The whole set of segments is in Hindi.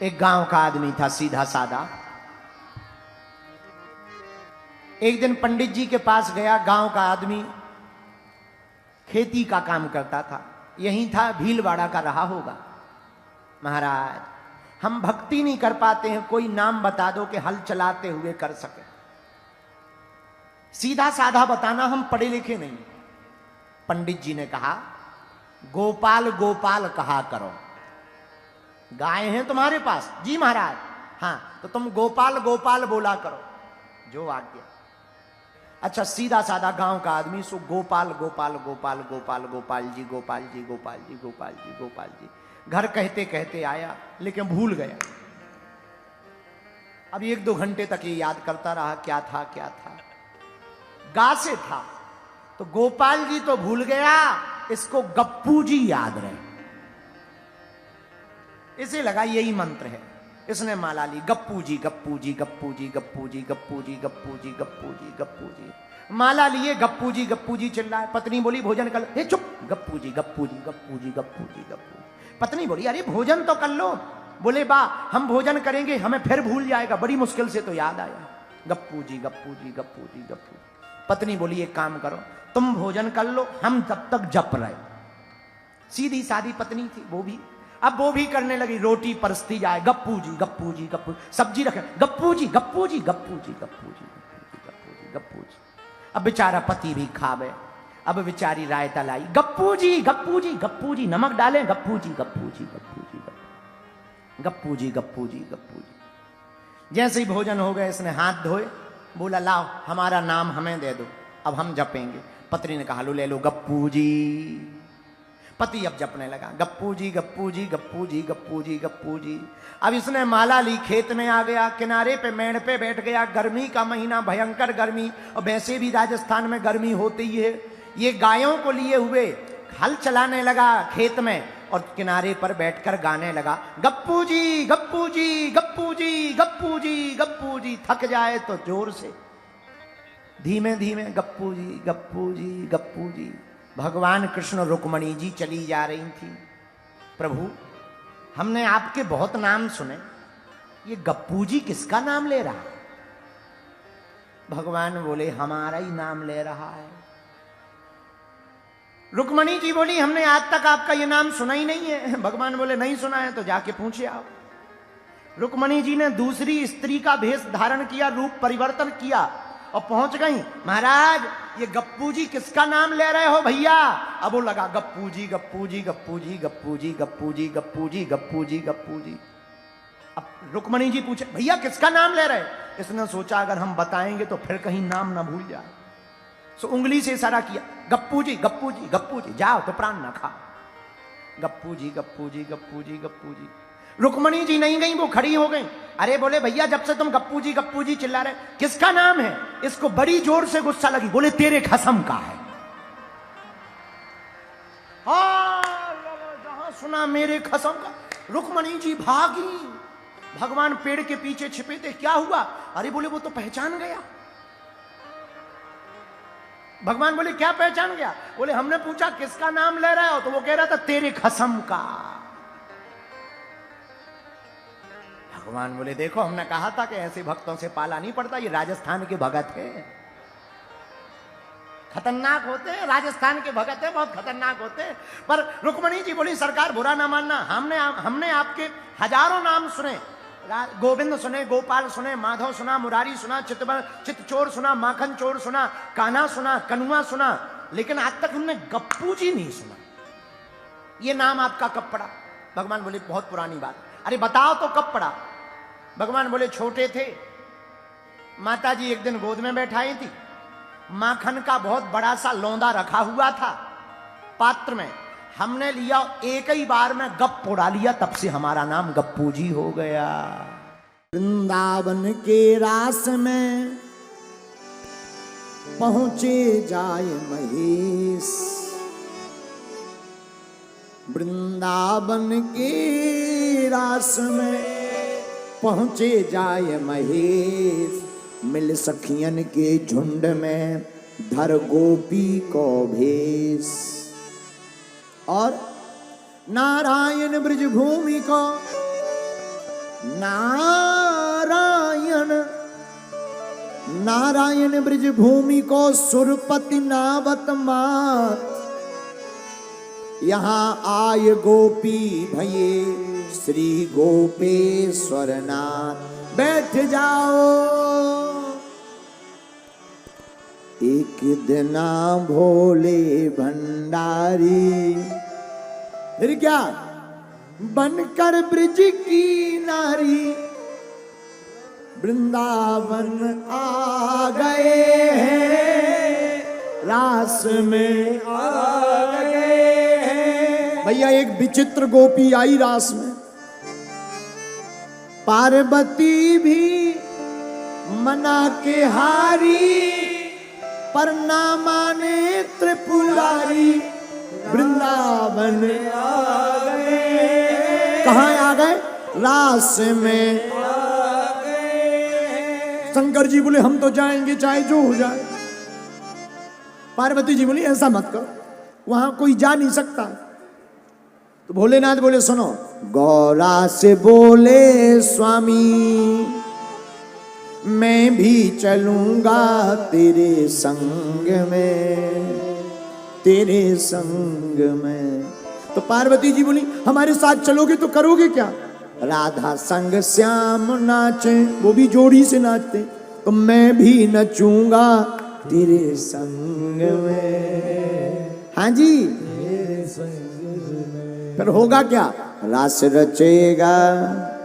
एक गांव का आदमी था, सीधा सादा। एक दिन पंडित जी के पास गया। गांव का आदमी खेती का काम करता था, यहीं था, भीलवाड़ा का रहा होगा। महाराज, हम भक्ति नहीं कर पाते हैं, कोई नाम बता दो कि हल चलाते हुए कर सके। सीधा साधा बताना, हम पढ़े लिखे नहीं। पंडित जी ने कहा, गोपाल गोपाल कहा करो। गाय हैं तुम्हारे पास? जी महाराज। हाँ, तो तुम गोपाल गोपाल बोला करो, जो आज्ञा। अच्छा, सीधा साधा गांव का आदमी सो गोपाल गोपाल गोपाल गोपाल गोपाल जी गोपाल जी गोपाल जी गोपाल जी गोपाल जी घर कहते कहते आया, लेकिन भूल गया। अब 1-2 घंटे तक ये याद करता रहा, क्या था क्या था। गा से था, तो गोपाल जी तो भूल गया, इसको गप्पू जी याद रहे। इसे लगा यही मंत्र है। इसने माला ली, गप्पू जी गप्पू जी गप्पू जी गप्पू जी गप्पू जी गप्पू जी गप्पू जी गप्पू जी। माला लिए, गप्पू जी चिल्लाए। पत्नी बोली, भोजन कर लो। हे चुप, गप्पू जी गप्पू जी गप्पू जी गप्पू जी गप्पू। पत्नी बोली, अरे भोजन तो कर लो। बोले, बा हम भोजन करेंगे, हमें फिर भूल जाएगा, बड़ी मुश्किल से तो याद आया। गप्पू जी गप्पू जी गप्पू जी गप्पू। पत्नी बोली, एक काम करो, तुम भोजन कर लो, हम तब तक जप रहे। सीधी सादी पत्नी थी वो भी। अब वो भी करने लगी, रोटी परसती जाए, गप्पू जी गप्पू जी गप्पू। सब्जी रखे, गप्पू जी गप्पू जी गप्पू जी गप्पू जी गप्पू जी गप्पू जी। अब बेचारा पति भी खावे। अब बेचारी रायता लाई, गप्पू जी गप्पू जी गप्पू जी, नमक डाले, गप्पू जी गप्पू जी गप्पू जी गप्पू जी गप्पू जी गप्पू जी। जैसे ही भोजन हो गया, इसने हाथ धोए, बोला, लाओ हमारा नाम हमें दे दो, अब हम जपेंगे। पत्नी ने कहा, लो ले लो गप्पू जी। पति अब जपने लगा, गप्पू जी गप्पू जी गप्पू जी गप्पू जी गप्पू जी। अब इसने माला ली, खेत में आ गया, किनारे पे मेड़ पे बैठ गया। गर्मी का महीना, भयंकर गर्मी, और वैसे भी राजस्थान में गर्मी होती ही है। ये गायों को लिए हुए हल चलाने लगा खेत में, और किनारे पर बैठकर गाने लगा, गप्पू जी गप्पू जी गप्पू जी गप्पू जी गप्पू जी। थक जाए तो जोर से, धीमे धीमे, गप्पू जी गप्पू जी गप्पू जी। भगवान कृष्ण रुक्मणी जी चली जा रही थी। प्रभु, हमने आपके बहुत नाम सुने, ये गप्पू जी किसका नाम ले रहा? भगवान बोले, हमारा ही नाम ले रहा है। रुक्मणी जी बोली, हमने आज तक आपका ये नाम सुना ही नहीं है। भगवान बोले, नहीं सुना है तो जाके पूछे आओ। रुक्मणी जी ने दूसरी स्त्री का भेष धारण किया, रूप परिवर्तन किया, और पहुंच गई। महाराज, ये गप्पू जी किसका नाम ले रहे हो भैया? अब वो लगा, गप्पू जी गप्पू जी गप्पू जी गप्पू जी गप्पू जी गप्पू जी गप्पू जी गप्पू जी। अब रुक्मणी जी पूछे, भैया किसका नाम ले रहे? इसने सोचा, अगर हम बताएंगे तो फिर कहीं नाम ना भूल जाए, सो उंगली से इशारा किया, गप्पू जी गप्पू जी गप्पू जी, जाओ तो प्राण ना खा। गप्पू जी गप्पू जी गप्पू जी गप्पू जी। रुक्मणी जी नहीं गई, वो खड़ी हो गई। अरे बोले, भैया जब से तुम गप्पू जी चिल्ला रहे, किसका नाम है? इसको बड़ी जोर से गुस्सा लगी। बोले, तेरे खसम का है। जहां सुना मेरे खसम का, रुक्मणी जी भागी। भगवान पेड़ के पीछे छिपे थे। क्या हुआ? अरे बोले, वो तो पहचान गया। भगवान बोले, क्या पहचान गया? बोले, हमने पूछा किसका नाम ले रहे हो, तो वो कह रहा था तेरे खसम का। भगवान बोले, देखो हमने कहा था कि ऐसे भक्तों से पाला नहीं पड़ता, ये राजस्थान के भगत है, खतरनाक होते हैं। राजस्थान के भगत है, बहुत खतरनाक होते हैं। पर रुक्मणी जी बोली, सरकार बुरा ना मानना, हमने आपके हजारों नाम सुने, गोविंद सुने, गोपाल सुने, माधव सुना, मुरारी सुना, चितचोर सुना, माखन चोर सुना, कान्हा सुना, कनुआ सुना, लेकिन आज तक हमने गप्पू जी नहीं सुना। ये नाम आपका कब पड़ा? भगवान बोले, बहुत पुरानी बात। अरे बताओ तो कब पड़ा? भगवान बोले, छोटे थे, माता जी एक दिन गोद में बैठाई थी, माखन का बहुत बड़ा सा लौंदा रखा हुआ था पात्र में, हमने लिया, एक ही बार में गप उड़ा लिया, तब से हमारा नाम गप्पू जी हो गया। वृंदावन के रास में पहुंचे जाए महेश, वृंदावन के रास में पहुंचे जाए महेश, मिल सखियन के झुंड में धर गोपी को भेष, और नारायण ब्रज भूमि को नारायण नारायण ब्रज भूमि को सुरपति नावत मात, यहाँ आय गोपी भये श्री गोपेश्वर नाथ। बैठ जाओ एक दिना भोले भंडारी, फिर क्या बनकर ब्रज की नारी वृंदावन आ गए हैं, रास में आ गए हैं। भैया एक विचित्र गोपी आई रास में, पार्वती भी मना के हारी, पर ना माने त्रिपुरारी वृंदावन आ गए। कहाँ आ गए? रास में आ गए। शंकर जी बोले हम तो जाएंगे चाहे जो हो जाए। पार्वती जी बोली ऐसा मत करो, वहां कोई जा नहीं सकता। तो भोलेनाथ बोले सुनो, गौरा से बोले स्वामी मैं भी चलूंगा तेरे संग में, तेरे संग में। तो पार्वती जी बोली हमारे साथ चलोगे तो करोगे क्या? राधा संग श्याम नाचे, वो भी जोड़ी से नाचते, तो मैं भी नचूंगा तेरे संग में। हाँ जी, तेरे संग में। फिर होगा क्या? रास रचेगा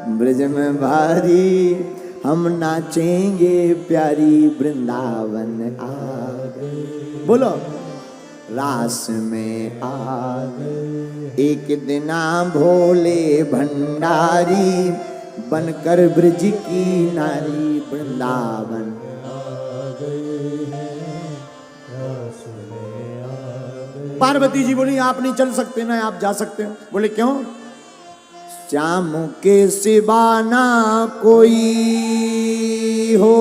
ब्रज में भारी, हम नाचेंगे प्यारी वृंदावन आ गए। बोलो रास में आ गए। एक दिना भोले भंडारी, बनकर ब्रज की नारी वृंदावन आ गए। पार्वती जी बोली आप नहीं चल सकते ना, आप जा सकते हो। बोले क्यों? श्याम के सिवा ना कोई हो,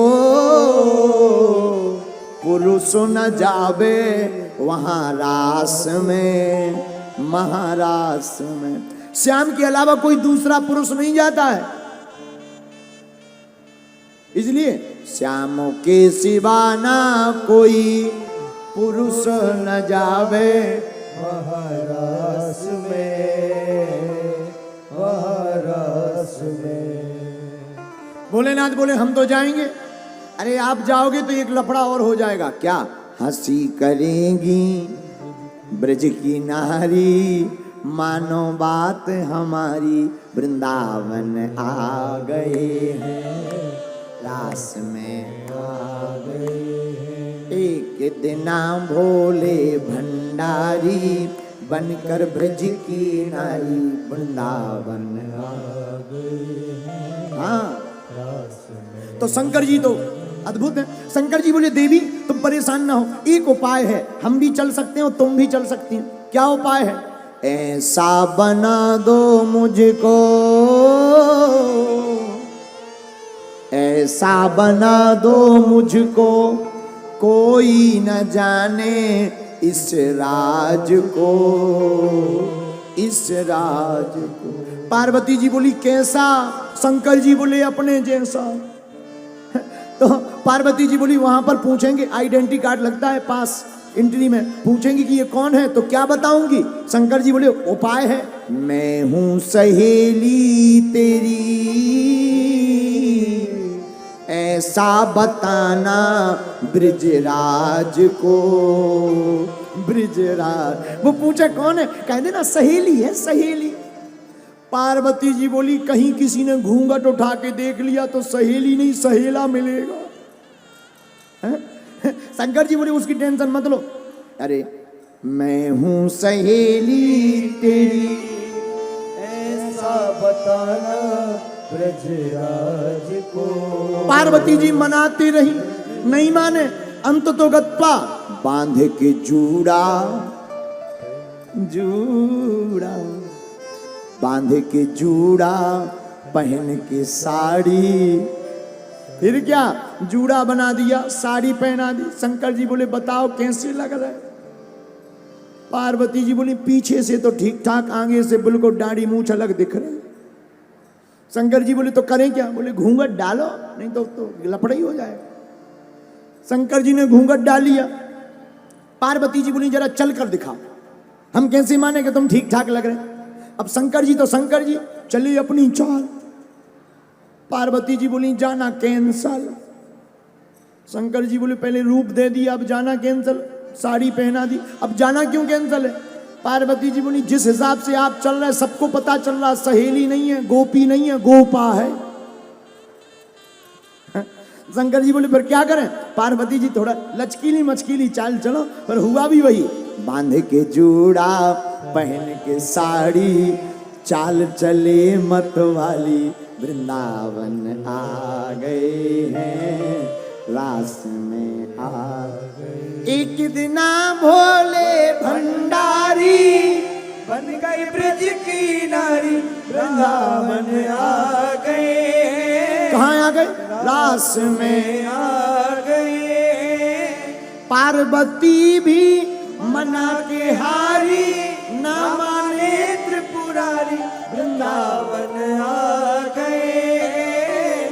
पुरुष न जावे वहां रास में, महारास में। श्याम के अलावा कोई दूसरा पुरुष नहीं जाता है, इसलिए श्याम के सिवा ना कोई पुरुष न जावे महारास में, महारास में। भोलेनाथ बोले हम तो जाएंगे। अरे आप जाओगे तो एक लफड़ा और हो जाएगा। क्या? हंसी करेंगी ब्रज की नारी, मानो बात हमारी वृंदावन आ गए हैं, रास में आ गए हैं। एक दिना भोले भंडारी, बनकर ब्रज की नारी वृंदावन आ गए हैं। हाँ, तो शंकर जी तो अद्भुत है। शंकर जी बोले देवी तुम परेशान ना हो, एक उपाय है, हम भी चल सकते हो तुम भी चल सकती हो। क्या उपाय है? ऐसा बना दो मुझको, ऐसा बना दो मुझको, कोई न जाने इस राज को, इस राज को। पार्वती जी बोली कैसा? शंकर जी बोले अपने जैसा। तो पार्वती जी बोली वहां पर पूछेंगे, आइडेंटिटी कार्ड लगता है पास एंट्री में, पूछेंगे कि ये कौन है, तो क्या बताऊंगी? शंकर जी बोले उपाय है, मैं हूं सहेली तेरी, ऐसा बताना ब्रिजराज को, ब्रिजराज। वो पूछे कौन है, कह देना सहेली है, सहेली। पार्वती जी बोली कहीं किसी ने घूंघट उठा के देख लिया तो सहेली नहीं सहेला मिलेगा। शंकर जी बोले उसकी टेंशन मत लो। अरे मैं हूं सहेली तेरी, ऐसा बताना ब्रजराज को। पार्वती जी मनाती रही, नहीं माने। अंत तो गत्पा बांध के जूड़ा, जूड़ा बांध के जूड़ा, पहन के साड़ी। फिर क्या? जूड़ा बना दिया, साड़ी पहना दी। शंकर जी बोले बताओ कैसे लग रहा है? पार्वती जी बोली पीछे से तो ठीक ठाक, आगे से बिल्कुल दाढ़ी मूछ अलग दिख रहा है। शंकर जी बोले तो करें क्या? बोले घूंघट डालो, नहीं तो लफड़ा ही हो जाएगा। शंकर जी ने घूंघट डाल लिया। पार्वती जी बोली जरा चल कर दिखाओ, हम कैसे माने कि तुम ठीक ठाक लग रहे। अब शंकर जी तो शंकर जी चले अपनी चाल। पार्वती जी बोली जाना कैंसल। शंकर जी बोले पहले रूप दे दिया, अब जाना कैंसल। साड़ी पहना दी, अब जाना क्यों कैंसल है? पार्वती जी बोली जिस हिसाब से आप चल रहे हैं सबको पता चल रहा, सहेली नहीं है, गोपी नहीं है, गोपा है। शंकर जी बोले फिर क्या करें? पार्वती जी थोड़ा लचकीली मचकीली चाल चलो, पर हुआ भी वही। बांध के जूड़ा पहन के साड़ी, चाल चले मत वाली, वृंदावन आ गए हैं, रास में आ गए। एक दिना भोले भंडारी, बन गई ब्रज की नारी, वृंदावन आ गए। कहाँ आ गए? रास में आ गए। पार्वती भी मना के हारी, ना माने त्रिपुरारी, वृंदावन आ गए,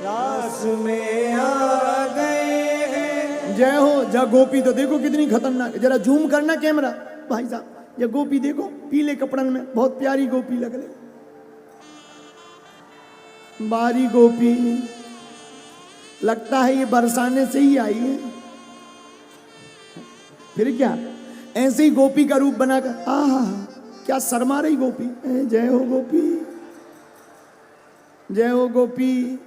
रास में आ गए। जय हो। जा गोपी तो देखो कितनी खतरनाक है, जरा जूम करना कैमरा भाई साहब। ये गोपी देखो पीले कपड़न में, बहुत प्यारी गोपी लग रही, बारी गोपी। लगता है ये बरसाने से ही आई है। फिर क्या ऐसे ही गोपी का रूप बनाकर, आहा क्या शर्मा रही गोपी। जय हो गोपी, जय हो गोपी।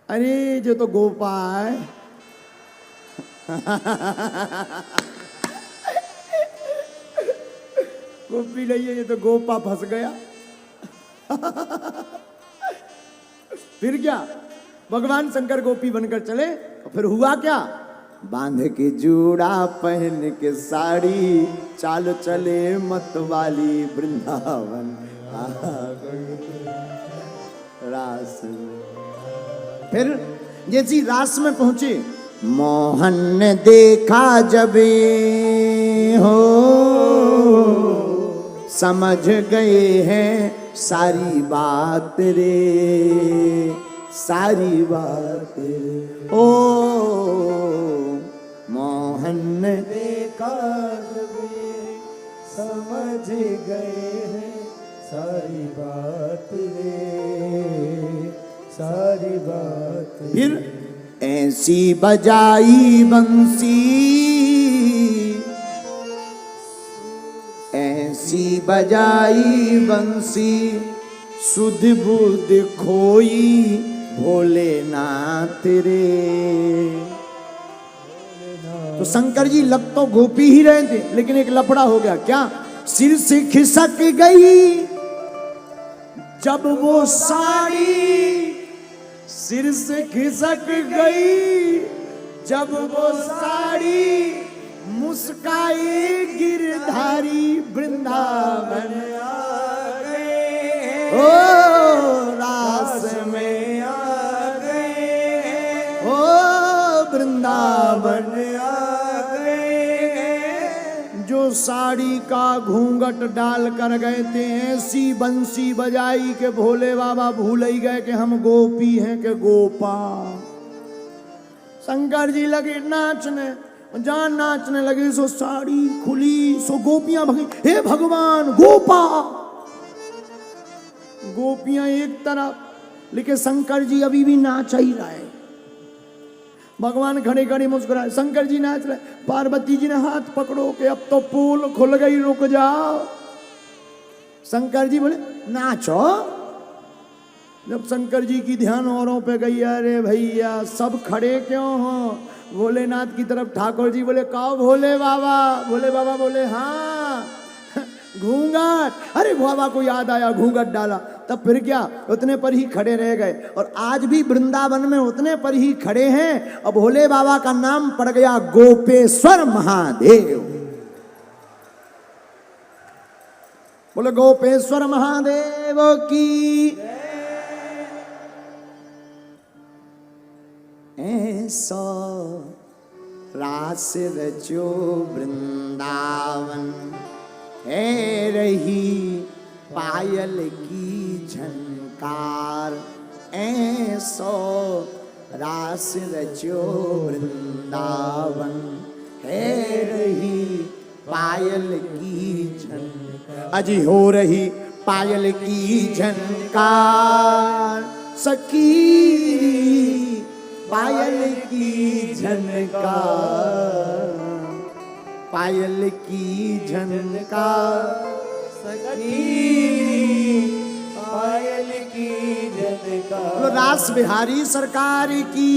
अरे जो तो गोपा है गोपी नहीं है, ये तो गोपा फंस गया। फिर क्या भगवान शंकर गोपी बनकर चले, फिर हुआ क्या? बांध के जूड़ा पहन के साड़ी, चाल चले मत वाली, वृंदावन आ गए रास में। फिर जैसी रास में पहुंचे, मोहन ने देखा जबे हो, समझ गए हैं सारी बात रे, सारी बात रे। ओ मोहन ने देखा जबे, समझ गए हैं सारी बात रे, सारी बात। फिर ऐसी बजाई बंसी, ऐसी बजाई बंसी, सुध बुध खोई भोलेनाथ रे। तो शंकर जी लग तो गोपी ही रहे थे, लेकिन एक लफड़ा हो गया। क्या? सिर से खिसक गई जब वो साड़ी, सिर से खिसक गई जब वो साड़ी, मुस्काई गिरधारी, वृंदावन आ गए, ओ रास में आ गए, ओ वृंदावन आ गए। जो साड़ी का घूंघट डाल कर गए थे, ऐसी बंसी बजाई के भोले बाबा भूल ही गए कि हम गोपी हैं कि गोपा। शंकर जी लगे नाचने, जहां नाचने लगे सो साड़ी खुली, सो गोपियां भगी, हे भगवान गोपा। गोपियां एक तरफ, लेकिन शंकर जी अभी भी नाच ही रहे। भगवान खड़े खड़े मुस्कुराए, शंकर जी नाच रहे। पार्वती जी ने हाथ पकड़ो के अब तो पोल खुल गई, रुक जाओ। शंकर जी बोले नाचो। जब शंकर जी की ध्यान औरों पे गई, अरे भैया सब खड़े क्यों हो? भोलेनाथ की तरफ ठाकुर जी बोले कहो भोले बाबा। भोले बाबा बोले हाँ घूंघट। अरे बाबा को याद आया, घूंघट डाला। तब फिर क्या, उतने पर ही खड़े रह गए। और आज भी वृंदावन में उतने पर ही खड़े हैं। और भोले बाबा का नाम पड़ गया गोपेश्वर महादेव। बोले गोपेश्वर महादेव की। ऐसा रास रचो वृंदावन, है रही पायल की झनकार। झनकार ऐसो रास रचो वृंदावन है रही पायल की झनकार। अजी हो रही पायल की झनकार सखी पायल की झनकार पायल की झनकार सखी पायल की झनकार। रास बिहारी सरकार की